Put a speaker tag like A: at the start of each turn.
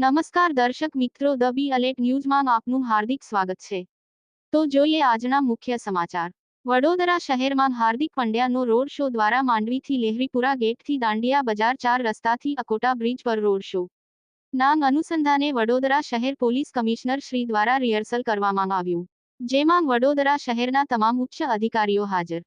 A: નમસ્કાર દર્શક મિત્રો, ધ બી અલર્ટ ન્યૂઝમાં આપનું હાર્દિક સ્વાગત છે। તો જોઈએ આજના મુખ્ય સમાચાર। વડોદરા શહેરમાં હાર્દિક પંડ્યાનો રોડ શો દ્વારા માંડવીથી લેહરીપુરા ગેટથી દાંડિયા બજાર 4 રસ્તાથી અકોટા બ્રિજ પર રોડ શો નાંગ અનુસંધાને વડોદરા શહેર પોલીસ કમિશનર શ્રી દ્વારા રિહર્સલ કરવામાં આવ્યું, જેમાં વડોદરા શહેરના તમામ ઉચ્ચ અધિકારીઓ હાજર